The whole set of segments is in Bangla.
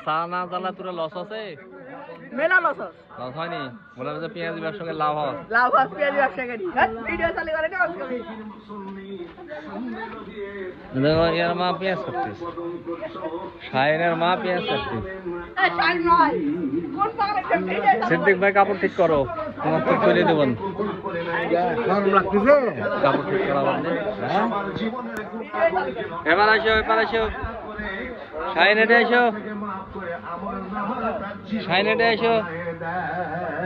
সানা জানা তোর লস আছে মেলা লস হয়নি বলে যে পেঁয়াজ ব্যবসাকে লাভ হয় পেঁয়াজ ব্যবসা করি ভিডিও চালু করে না ইয়ার মা পেঁয়াজ কাটতিস শাইনের মা পেঁয়াজ কাটতিস সিদ্দিক ভাই কাপড় ঠিক করো তোমার তো চলে দেবেন কাপড় ঠিক করা এবার আসো শাইনেটে আসো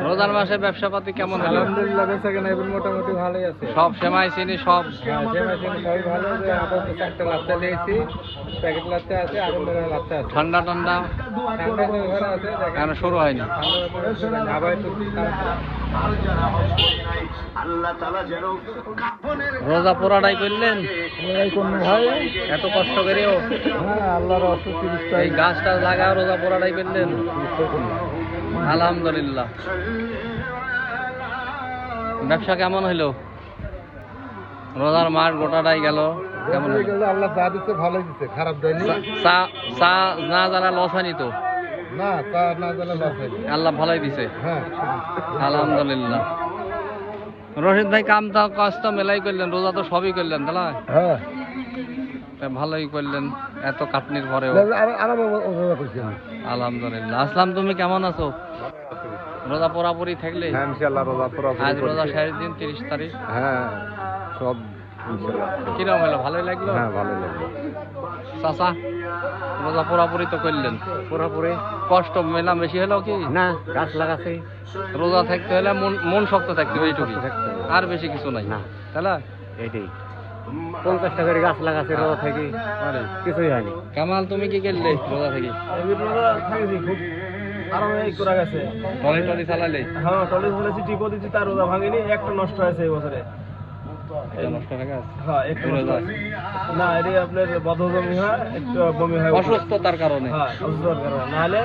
রোজার মাসে ব্যবসা পাতি কেমন হলো? আলহামদুলিল্লাহ বেচা কেনা এবার মোটামুটি ভালোই আছে। সব সেমাই চিনি সব সেমাই চিনি সবই ভালো। আপাতত চারটে লাচ্চা নিয়েছি, প্যাকেট লাচ্চা আছে, আগুন লাচ্চা আছে। ঠান্ডা ঠান্ডা ঘরে আছে, কেন শুরু হয়নি? আবার একটু রোজা পোড়াটাই করলেন ভাই এত কষ্ট করেও? হ্যাঁ আল্লাহর অস্ত্র 30টা এই গাছটা লাগা রোজা পোড়াটাই করলেন, আলহামদুলিল্লাহ। ব্যবসা কেমন হইলো? রোজার মাস গোটাটাই গেল, কেমন হলো? আল্লাহ যা দিচ্ছে ভালোই দিচ্ছে, খারাপ দেয়নি। চা না জ্বালা লস হয়নি তো? না চা না জ্বালা লস হয়নি, আল্লাহ ভালোই দিছে, হ্যাঁ আলহামদুলিল্লাহ। রশিদ ভাই কাম তো কাজ তো মেলাই করলেন, রোজা তো সবই করলেন তাহলে? হ্যাঁ ভালোই করলেন এত কাটনির পরেও, আলহামদুলিল্লাহ। আসলাম, তুমি কেমন আছো? রোজা পুরাপুরি থাকলে? হ্যাঁ ইনশাআল্লাহ রোজা পুরাপুরি। আজ রোজা শেষ দিন, 30 তারিখ। হ্যাঁ সব ইনশাআল্লাহ। কিরকম হলো? ভালোই লাগলো? হ্যাঁ ভালোই লাগলো। চাচা রোজা পুরাপুরি তো করলেন? পুরাপুরি। কষ্ট মেলা বেশি হলো কি? না গাছ লাগাছে, রোজা থাকতে হলে মন শক্ত থাকতে হবে, এইটুকু, আর বেশি কিছু নাই না তাহলে? এইটাই 50 টাকার গাছ লাগাছে রোজা থেকে, আরে কিছুই হয়নি। কামাল তুমি কি করলে রোজা থেকে? টলি চালালে? হ্যাঁ টলি বলেছি টিপো দিচ্ছি, তার রোজা ভাঙেনি, একটা নষ্ট হয়েছে এই বছরে। নষ্ট হয়ে গেছে? হ্যাঁ একটু না, এটা আপনার বদহজমি হয়, একটু বমি হয় অসুস্থতার কারণে। হ্যাঁ অসুস্থতার কারণে, নাহলে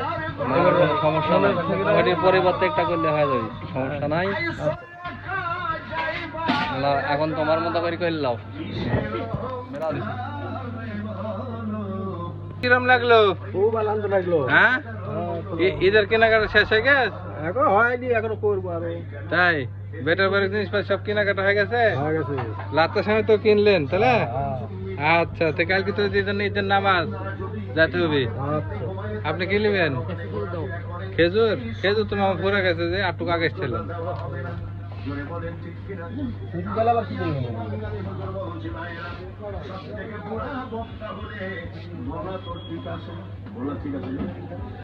সমস্যা নাই, ওটির পরিবর্তে একটা করলে হয়ে যাবে, সমস্যা নাই। এখন তোমার মতো করে করলাম। কিরম লাগলো? খুব আনন্দ লাগলো। হ্যাঁ ঈদের কেনাকাটা শেষ হয়ে গেছে? এখন হয়নি, এখনো করবো আরো। তাই বেটার বেটার জিনিসপাতি সব কেনাকাটা হয়ে গেছে? হয়ে গেছে। লাচ্চার সময় তো কিনলেন তাহলে? আচ্ছা, তো কালকে তো ঈদের নামাজ যেতে হবে, আপনি কি নেবেন? খেজুর? খেজুর তো মামা পরে গেছে, যে আটটুক আগে ছিলেন।